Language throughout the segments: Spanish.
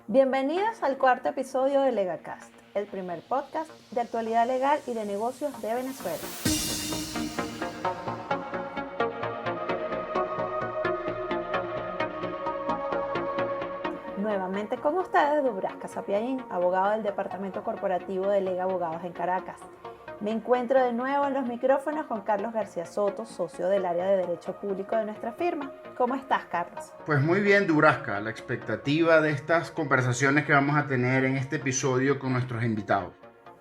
Bienvenidos al cuarto episodio de LegaCast, el primer podcast de actualidad legal y de negocios de Venezuela. Nuevamente con ustedes, Dubrasca Sapiaín, abogado del Departamento Corporativo de Lega Abogados en Caracas. Me encuentro de nuevo en los micrófonos con Carlos García Soto, socio del área de Derecho Público de nuestra firma. ¿Cómo estás, Carlos? Pues muy bien, Dubrasca, la expectativa de estas conversaciones que vamos a tener en este episodio con nuestros invitados.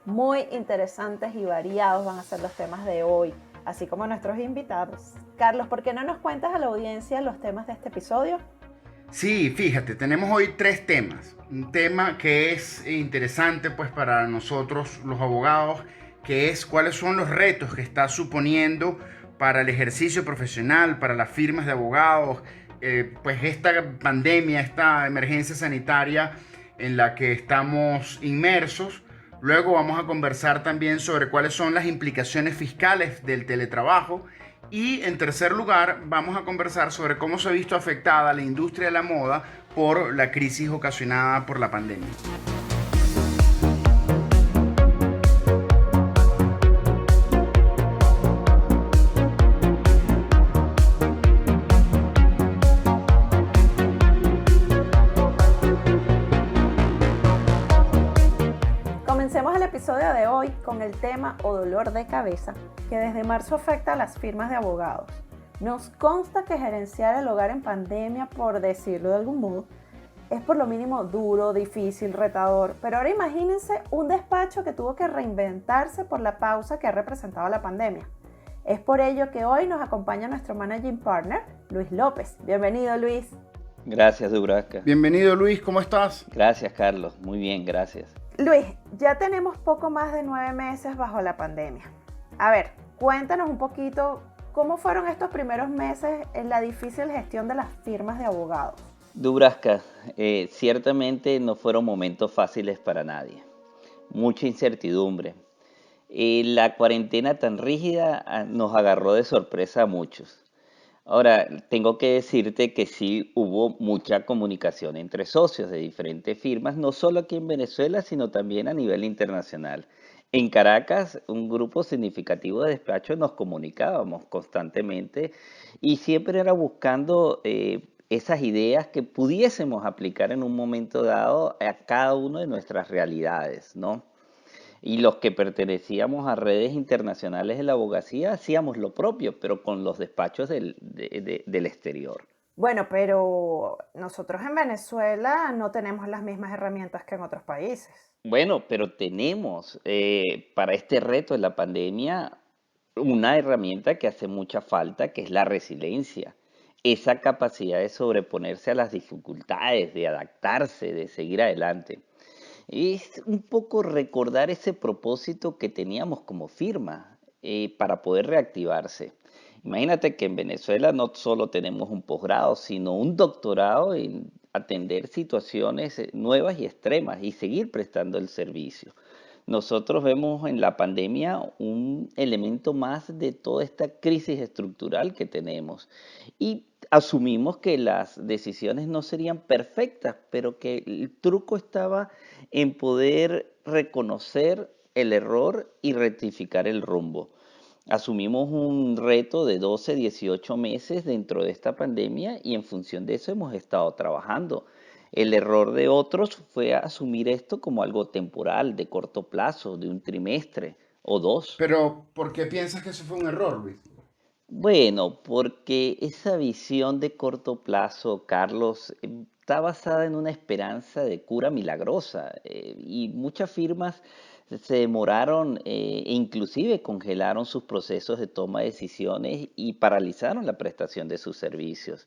Muy interesantes y variados van a ser los temas de hoy, así como nuestros invitados. Carlos, ¿por qué no nos cuentas a la audiencia los temas de este episodio? Sí, fíjate, tenemos hoy tres temas. Un tema que es interesante pues para nosotros los abogados, que es cuáles son los retos que está suponiendo para el ejercicio profesional, para las firmas de abogados, pues esta pandemia, esta emergencia sanitaria en la que estamos inmersos. Luego vamos a conversar también sobre cuáles son las implicaciones fiscales del teletrabajo. Y en tercer lugar, vamos a conversar sobre cómo se ha visto afectada la industria de la moda por la crisis ocasionada por la pandemia. Comencemos el episodio de hoy con el tema o dolor de cabeza que desde marzo afecta a las firmas de abogados. Nos consta que gerenciar el hogar en pandemia, por decirlo de algún modo, es por lo mínimo duro, difícil, retador, pero ahora imagínense un despacho que tuvo que reinventarse por la pausa que ha representado la pandemia. Es por ello que hoy nos acompaña nuestro Managing Partner, Luis López. Bienvenido, Luis. Gracias, Dubrasca. Bienvenido, Luis, ¿cómo estás? Gracias, Carlos. Muy bien, gracias. Luis, ya tenemos poco más de 9 meses bajo la pandemia. A ver, cuéntanos un poquito cómo fueron estos primeros meses en la difícil gestión de las firmas de abogados. Dubrasca, ciertamente no fueron momentos fáciles para nadie. Mucha incertidumbre. La cuarentena tan rígida nos agarró de sorpresa a muchos. Ahora, tengo que decirte que sí hubo mucha comunicación entre socios de diferentes firmas, no solo aquí en Venezuela, sino también a nivel internacional. En Caracas, un grupo significativo de despachos nos comunicábamos constantemente y siempre era buscando esas ideas que pudiésemos aplicar en un momento dado a cada una de nuestras realidades, ¿no? Y los que pertenecíamos a redes internacionales de la abogacía hacíamos lo propio, pero con los despachos del exterior. Bueno, pero nosotros en Venezuela no tenemos las mismas herramientas que en otros países. Bueno, pero tenemos para este reto de la pandemia una herramienta que hace mucha falta, que es la resiliencia. Esa capacidad de sobreponerse a las dificultades, de adaptarse, de seguir adelante. Es un poco recordar ese propósito que teníamos como firma para poder reactivarse. Imagínate que en Venezuela no solo tenemos un posgrado, sino un doctorado en atender situaciones nuevas y extremas y seguir prestando el servicio. Nosotros vemos en la pandemia un elemento más de toda esta crisis estructural que tenemos y asumimos que las decisiones no serían perfectas, pero que el truco estaba en poder reconocer el error y rectificar el rumbo. Asumimos un reto de 12, 18 meses dentro de esta pandemia y en función de eso hemos estado trabajando. El error de otros fue asumir esto como algo temporal, de corto plazo, de un trimestre o dos. Pero, ¿por qué piensas que eso fue un error, Luis? Bueno, porque esa visión de corto plazo, Carlos, está basada en una esperanza de cura milagrosa y muchas firmas se demoraron e inclusive congelaron sus procesos de toma de decisiones y paralizaron la prestación de sus servicios.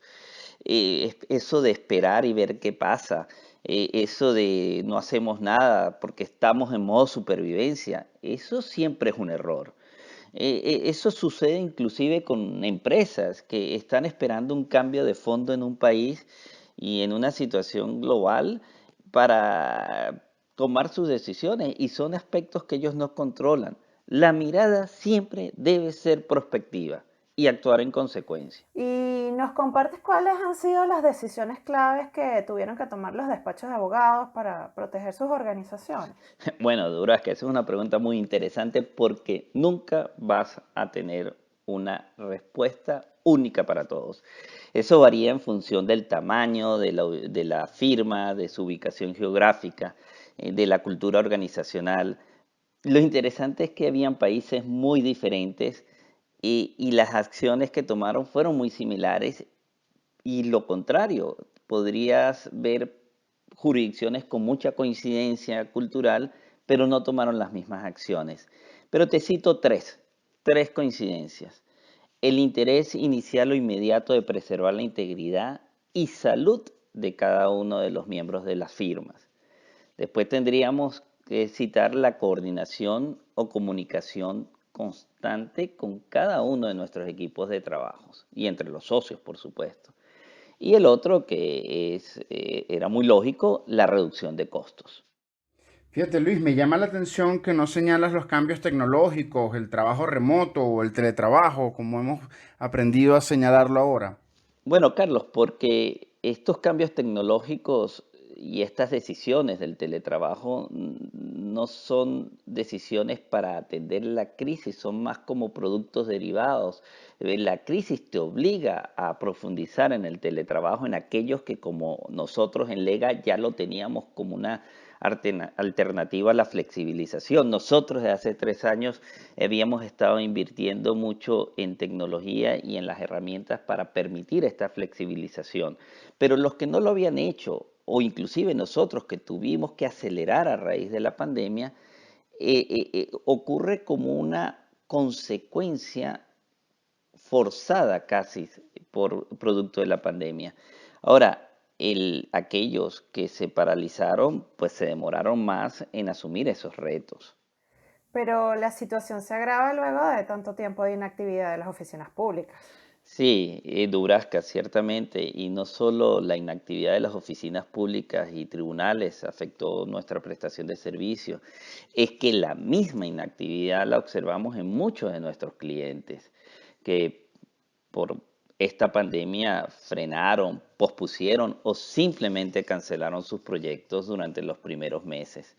Eso de esperar y ver qué pasa, eso de no hacemos nada porque estamos en modo supervivencia, eso siempre es un error. Eso sucede inclusive con empresas que están esperando un cambio de fondo en un país y en una situación global para tomar sus decisiones y son aspectos que ellos no controlan. La mirada siempre debe ser prospectiva. y actuar en consecuencia. ¿Y nos compartes cuáles han sido las decisiones claves que tuvieron que tomar los despachos de abogados para proteger sus organizaciones? Bueno, Duras, que esa es una pregunta muy interesante porque nunca vas a tener una respuesta única para todos. Eso varía en función del tamaño de la firma, de su ubicación geográfica, de la cultura organizacional. Lo interesante es que habían países muy diferentes y las acciones que tomaron fueron muy similares y lo contrario, podrías ver jurisdicciones con mucha coincidencia cultural, pero no tomaron las mismas acciones. Pero te cito tres coincidencias. El interés inicial o inmediato de preservar la integridad y salud de cada uno de los miembros de las firmas. Después tendríamos que citar la coordinación o comunicación constante con cada uno de nuestros equipos de trabajos y entre los socios, por supuesto. Y el otro era muy lógico, la reducción de costos. Fíjate, Luis, me llama la atención que no señalas los cambios tecnológicos, el trabajo remoto o el teletrabajo, como hemos aprendido a señalarlo ahora. Bueno, Carlos, porque estos cambios tecnológicos y estas decisiones del teletrabajo no son decisiones para atender la crisis, son más como productos derivados. La crisis te obliga a profundizar en el teletrabajo, en aquellos que como nosotros en Lega ya lo teníamos como una alternativa a la flexibilización. Nosotros desde hace 3 años habíamos estado invirtiendo mucho en tecnología y en las herramientas para permitir esta flexibilización. Pero los que no lo habían hecho, o inclusive nosotros que tuvimos que acelerar a raíz de la pandemia, ocurre como una consecuencia forzada casi por producto de la pandemia. Ahora, aquellos que se paralizaron, pues se demoraron más en asumir esos retos. Pero la situación se agrava luego de tanto tiempo de inactividad de las oficinas públicas. Sí, Durasca, ciertamente, y no solo la inactividad de las oficinas públicas y tribunales afectó nuestra prestación de servicio, es que la misma inactividad la observamos en muchos de nuestros clientes, que por esta pandemia frenaron, pospusieron o simplemente cancelaron sus proyectos durante los primeros meses.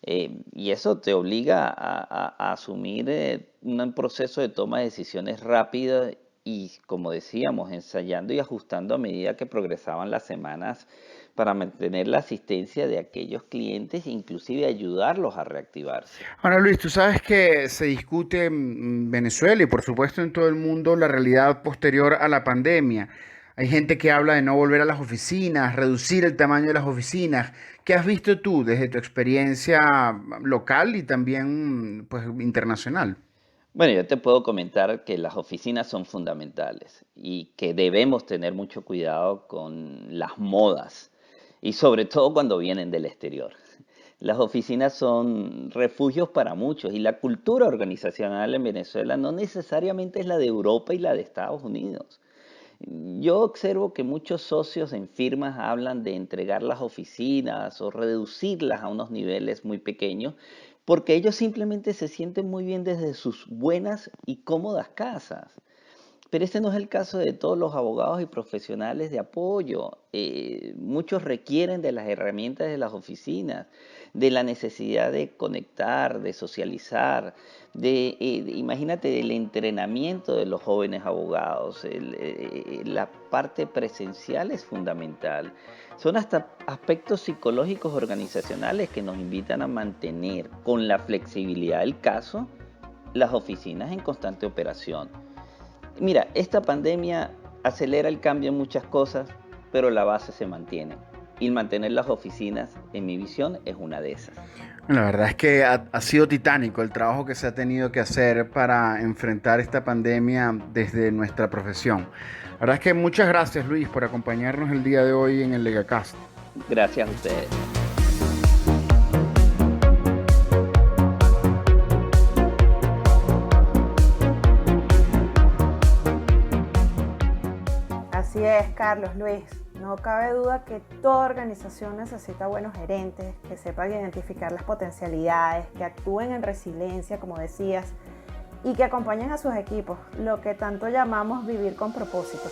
Y eso te obliga a asumir un proceso de toma de decisiones rápidas y, como decíamos, ensayando y ajustando a medida que progresaban las semanas para mantener la asistencia de aquellos clientes e inclusive ayudarlos a reactivarse. Ahora, Luis, tú sabes que se discute en Venezuela y por supuesto en todo el mundo la realidad posterior a la pandemia. Hay gente que habla de no volver a las oficinas, reducir el tamaño de las oficinas. ¿Qué has visto tú desde tu experiencia local y también pues internacional? Bueno, yo te puedo comentar que las oficinas son fundamentales y que debemos tener mucho cuidado con las modas y sobre todo cuando vienen del exterior. Las oficinas son refugios para muchos y la cultura organizacional en Venezuela no necesariamente es la de Europa y la de Estados Unidos. Yo observo que muchos socios en firmas hablan de entregar las oficinas o reducirlas a unos niveles muy pequeños porque ellos simplemente se sienten muy bien desde sus buenas y cómodas casas. Pero ese no es el caso de todos los abogados y profesionales de apoyo. Muchos requieren de las herramientas de las oficinas, de la necesidad de conectar, de socializar, imagínate, del entrenamiento de los jóvenes abogados. La parte presencial es fundamental. Son hasta aspectos psicológicos organizacionales que nos invitan a mantener con la flexibilidad del caso las oficinas en constante operación. Mira, esta pandemia acelera el cambio en muchas cosas, pero la base se mantiene. Y mantener las oficinas, en mi visión, es una de esas. La verdad es que ha sido titánico el trabajo que se ha tenido que hacer para enfrentar esta pandemia desde nuestra profesión. La verdad es que muchas gracias, Luis, por acompañarnos el día de hoy en el LegaCast. Gracias a ustedes. Así es, Carlos, Luis. No cabe duda que toda organización necesita buenos gerentes, que sepan identificar las potencialidades, que actúen en resiliencia, como decías, y que acompañen a sus equipos, lo que tanto llamamos vivir con propósito.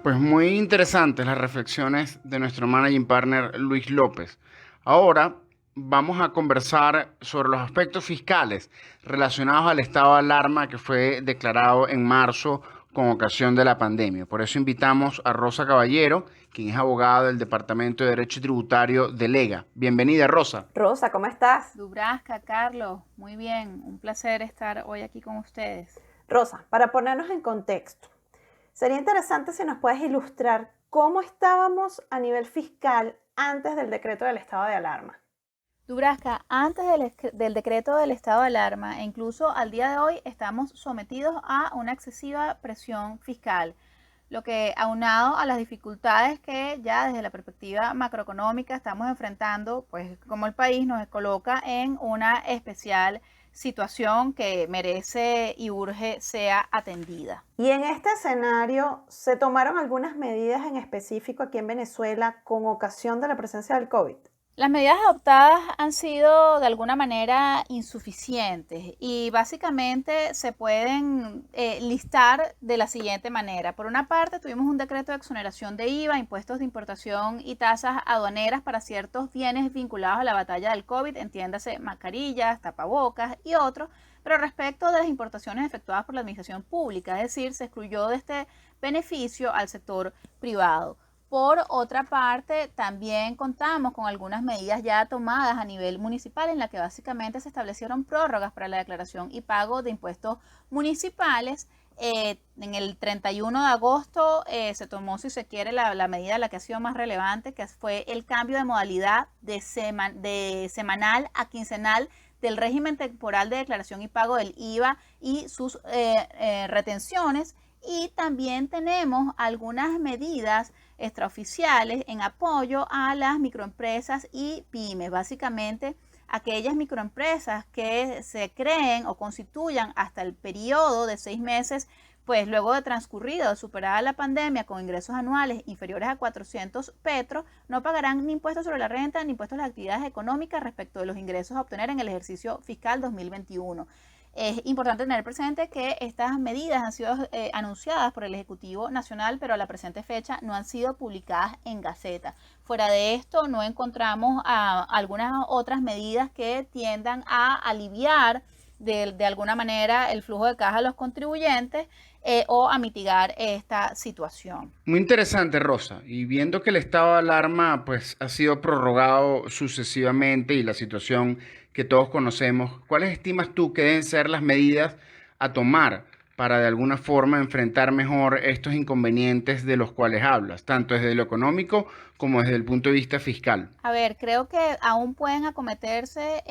Pues muy interesantes las reflexiones de nuestro managing partner Luis López. Ahora vamos a conversar sobre los aspectos fiscales relacionados al estado de alarma que fue declarado en marzo con ocasión de la pandemia. Por eso invitamos a Rosa Caballero, quien es abogada del Departamento de Derecho Tributario de Lega. Bienvenida, Rosa. Rosa, ¿cómo estás? Dubrasca, Carlos, muy bien, un placer estar hoy aquí con ustedes. Rosa, para ponernos en contexto, sería interesante si nos puedes ilustrar cómo estábamos a nivel fiscal antes del decreto del estado de alarma. Dubrasca, antes del decreto del estado de alarma e incluso al día de hoy estamos sometidos a una excesiva presión fiscal, lo que aunado a las dificultades que ya desde la perspectiva macroeconómica estamos enfrentando, pues como el país nos coloca en una especial situación que merece y urge sea atendida. Y en este escenario, ¿se tomaron algunas medidas en específico aquí en Venezuela con ocasión de la presencia del COVID? Las medidas adoptadas han sido de alguna manera insuficientes y básicamente se pueden listar de la siguiente manera. Por una parte, tuvimos un decreto de exoneración de IVA, impuestos de importación y tasas aduaneras para ciertos bienes vinculados a la batalla del COVID, entiéndase mascarillas, tapabocas y otros, pero respecto de las importaciones efectuadas por la administración pública, es decir, se excluyó de este beneficio al sector privado. Por otra parte, también contamos con algunas medidas ya tomadas a nivel municipal en la que básicamente se establecieron prórrogas para la declaración y pago de impuestos municipales. En el 31 de agosto se tomó, si se quiere, la medida la que ha sido más relevante, que fue el cambio de modalidad de semanal a quincenal del régimen temporal de declaración y pago del IVA y sus retenciones. Y también tenemos algunas medidas extraoficiales en apoyo a las microempresas y pymes, básicamente aquellas microempresas que se creen o constituyan hasta el periodo de 6 meses, pues luego de transcurrido, superada la pandemia, con ingresos anuales inferiores a 400 petros, no pagarán ni impuestos sobre la renta ni impuestos a las actividades económicas respecto de los ingresos a obtener en el ejercicio fiscal 2021. Es importante tener presente que estas medidas han sido anunciadas por el Ejecutivo Nacional, pero a la presente fecha no han sido publicadas en Gaceta. Fuera de esto, no encontramos algunas otras medidas que tiendan a aliviar de alguna manera el flujo de caja de los contribuyentes o a mitigar esta situación. Muy interesante, Rosa. Y viendo que el estado de alarma pues, ha sido prorrogado sucesivamente y la situación que todos conocemos, ¿cuáles estimas tú que deben ser las medidas a tomar para de alguna forma enfrentar mejor estos inconvenientes de los cuales hablas, tanto desde lo económico como desde el punto de vista fiscal? A ver, creo que aún pueden acometerse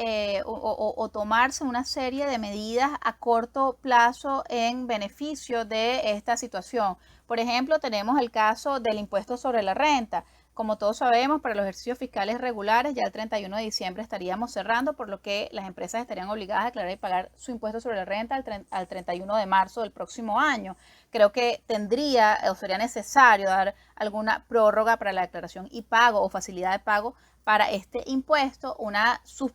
o tomarse una serie de medidas a corto plazo en beneficio de esta situación. Por ejemplo, tenemos el caso del impuesto sobre la renta. Como todos sabemos, para los ejercicios fiscales regulares ya el 31 de diciembre estaríamos cerrando, por lo que las empresas estarían obligadas a declarar y pagar su impuesto sobre la renta al 31 de marzo del próximo año. Creo que tendría o sería necesario dar alguna prórroga para la declaración y pago o facilidad de pago para este impuesto.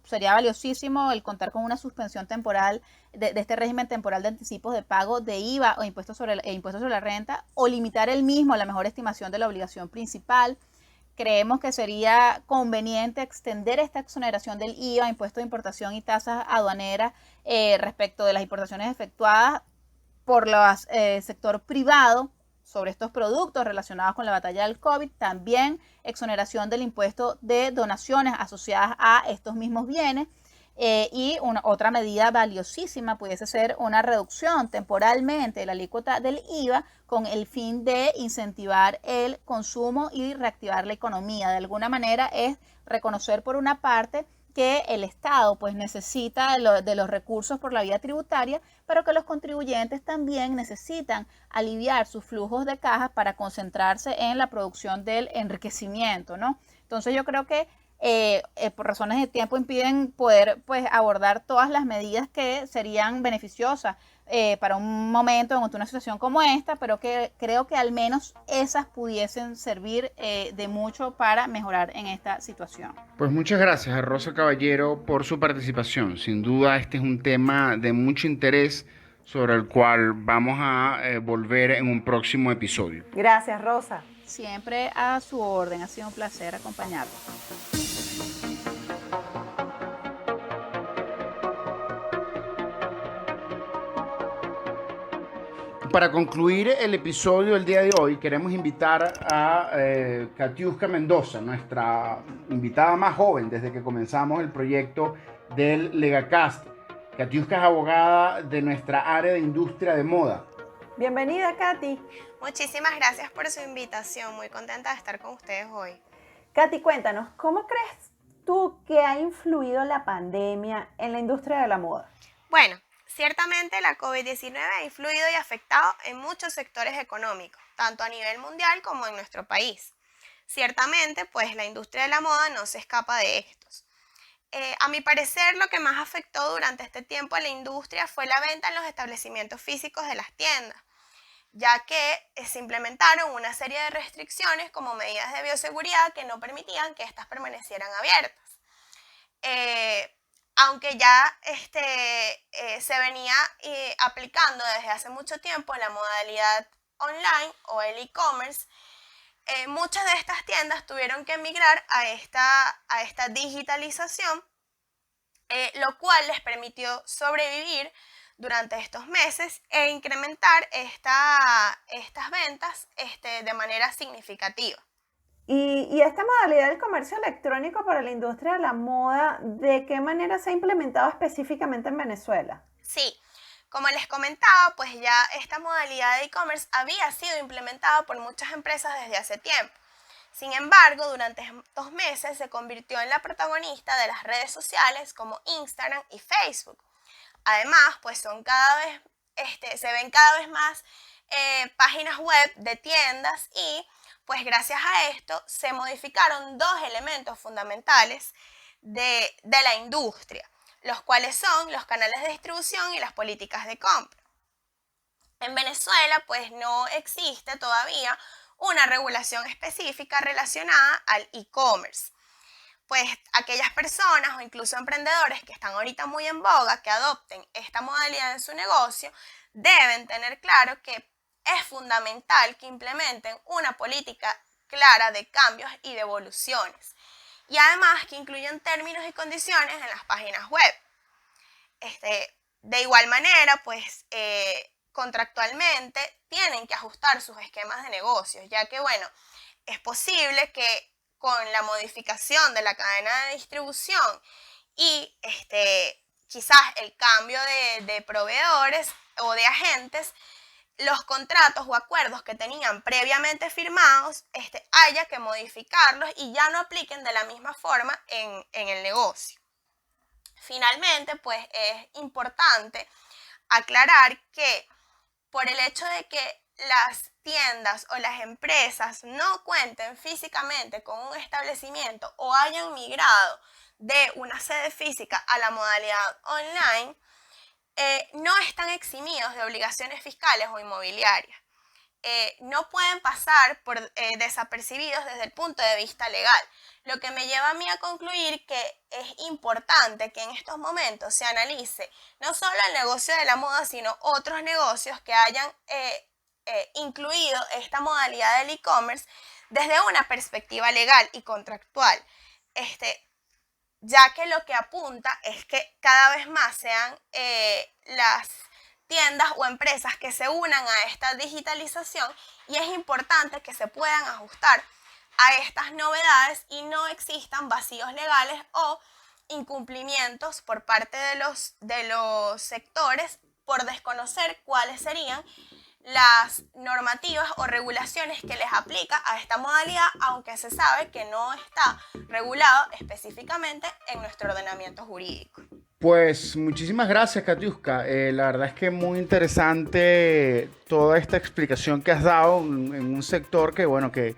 Sería valiosísimo el contar con una suspensión temporal de este régimen temporal de anticipos de pago de IVA o impuestos sobre la renta, o limitar el mismo a la mejor estimación de la obligación principal. Creemos que sería conveniente extender esta exoneración del IVA, impuesto de importación y tasas aduaneras respecto de las importaciones efectuadas por el sector privado sobre estos productos relacionados con la batalla del COVID. También exoneración del impuesto de donaciones asociadas a estos mismos bienes. Y otra medida valiosísima pudiese ser una reducción temporalmente de la alícuota del IVA con el fin de incentivar el consumo y reactivar la economía. De alguna manera es reconocer por una parte que el Estado pues necesita de los recursos por la vía tributaria, pero que los contribuyentes también necesitan aliviar sus flujos de caja para concentrarse en la producción del enriquecimiento, ¿no? Entonces yo creo que por razones de tiempo impiden poder pues abordar todas las medidas que serían beneficiosas para un momento, en una situación como esta, pero que creo que al menos esas pudiesen servir de mucho para mejorar en esta situación. Pues muchas gracias a Rosa Caballero por su participación. Sin duda este es un tema de mucho interés sobre el cual vamos a volver en un próximo episodio. Gracias, Rosa. Siempre a su orden, ha sido un placer acompañarlos. Para concluir el episodio del día de hoy, queremos invitar a Katiuska Mendoza, nuestra invitada más joven desde que comenzamos el proyecto del Legacast. Katiuska es abogada de nuestra área de industria de moda. Bienvenida, Katy. Muchísimas gracias por su invitación, muy contenta de estar con ustedes hoy. Katy, cuéntanos, ¿cómo crees tú que ha influido la pandemia en la industria de la moda? Bueno, ciertamente la COVID-19 ha influido y afectado en muchos sectores económicos, tanto a nivel mundial como en nuestro país. Ciertamente, pues la industria de la moda no se escapa de estos. A mi parecer, lo que más afectó durante este tiempo a la industria fue la venta en los establecimientos físicos de las tiendas, ya que se implementaron una serie de restricciones como medidas de bioseguridad que no permitían que éstas permanecieran abiertas. Aunque ya se venía aplicando desde hace mucho tiempo la modalidad online o el e-commerce, muchas de estas tiendas tuvieron que migrar a esta digitalización, lo cual les permitió sobrevivir durante estos meses e incrementar estas ventas de manera significativa. Y esta modalidad del comercio electrónico para la industria de la moda, ¿de qué manera se ha implementado específicamente en Venezuela? Sí, como les comentaba, pues ya esta modalidad de e-commerce había sido implementada por muchas empresas desde hace tiempo. Sin embargo, durante estos meses se convirtió en la protagonista de las redes sociales como Instagram y Facebook. Además, pues se ven cada vez más páginas web de tiendas y pues gracias a esto se modificaron dos elementos fundamentales de la industria, los cuales son los canales de distribución y las políticas de compra. En Venezuela pues no existe todavía una regulación específica relacionada al e-commerce. Pues aquellas personas o incluso emprendedores que están ahorita muy en boga, que adopten esta modalidad en su negocio, deben tener claro que es fundamental que implementen una política clara de cambios y de evoluciones. Y además que incluyan términos y condiciones en las páginas web. De igual manera, pues contractualmente tienen que ajustar sus esquemas de negocios, ya que bueno, es posible que con la modificación de la cadena de distribución y quizás el cambio de proveedores o de agentes, los contratos o acuerdos que tenían previamente firmados haya que modificarlos y ya no apliquen de la misma forma en el negocio. Finalmente, pues es importante aclarar que por el hecho de que las tiendas o las empresas no cuenten físicamente con un establecimiento o hayan migrado de una sede física a la modalidad online, no están eximidos de obligaciones fiscales o inmobiliarias. No pueden pasar por desapercibidos desde el punto de vista legal, lo que me lleva a mí a concluir que es importante que en estos momentos se analice no solo el negocio de la moda, sino otros negocios que hayan incluido esta modalidad del e-commerce desde una perspectiva legal y contractual, ya que lo que apunta es que cada vez más sean las tiendas o empresas que se unan a esta digitalización y es importante que se puedan ajustar a estas novedades y no existan vacíos legales o incumplimientos por parte de los sectores por desconocer cuáles serían las normativas o regulaciones que les aplica a esta modalidad, aunque se sabe que no está regulado específicamente en nuestro ordenamiento jurídico. Pues muchísimas gracias, Katiuska. La verdad es que muy interesante toda esta explicación que has dado en un sector que, bueno, que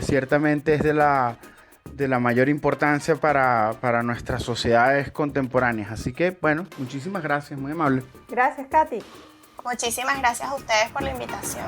ciertamente es de la mayor importancia para nuestras sociedades contemporáneas. Así que, bueno, muchísimas gracias, muy amable. Gracias, Katy. Muchísimas gracias a ustedes por la invitación.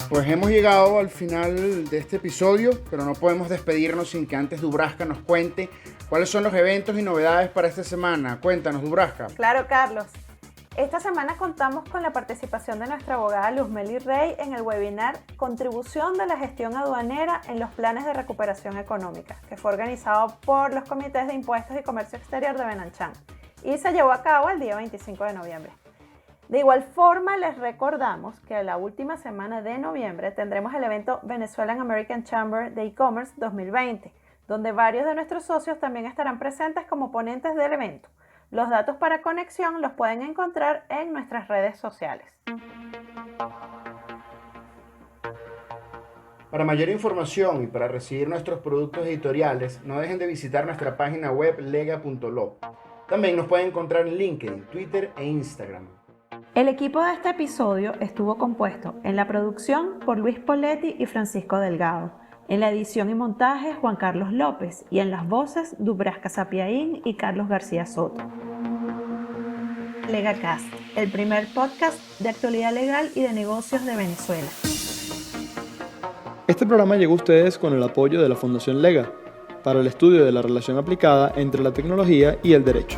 Pues hemos llegado al final de este episodio, pero no podemos despedirnos sin que antes Dubraska nos cuente cuáles son los eventos y novedades para esta semana. Cuéntanos, Dubraska. Claro, Carlos. Esta semana contamos con la participación de nuestra abogada Luzmeli Rey en el webinar Contribución de la gestión aduanera en los planes de recuperación económica, que fue organizado por los comités de impuestos y comercio exterior de Benanchán y se llevó a cabo el día 25 de noviembre. De igual forma, les recordamos que la última semana de noviembre tendremos el evento Venezuelan American Chamber de E-Commerce 2020, donde varios de nuestros socios también estarán presentes como ponentes del evento. Los datos para conexión los pueden encontrar en nuestras redes sociales. Para mayor información y para recibir nuestros productos editoriales, no dejen de visitar nuestra página web lega.lo. También nos pueden encontrar en LinkedIn, Twitter e Instagram. El equipo de este episodio estuvo compuesto en la producción por Luis Poletti y Francisco Delgado, en la edición y montaje Juan Carlos López y en las voces Dubraska Sapiaín y Carlos García Soto. LegaCast, el primer podcast de actualidad legal y de negocios de Venezuela. Este programa llegó a ustedes con el apoyo de la Fundación Lega para el estudio de la relación aplicada entre la tecnología y el derecho.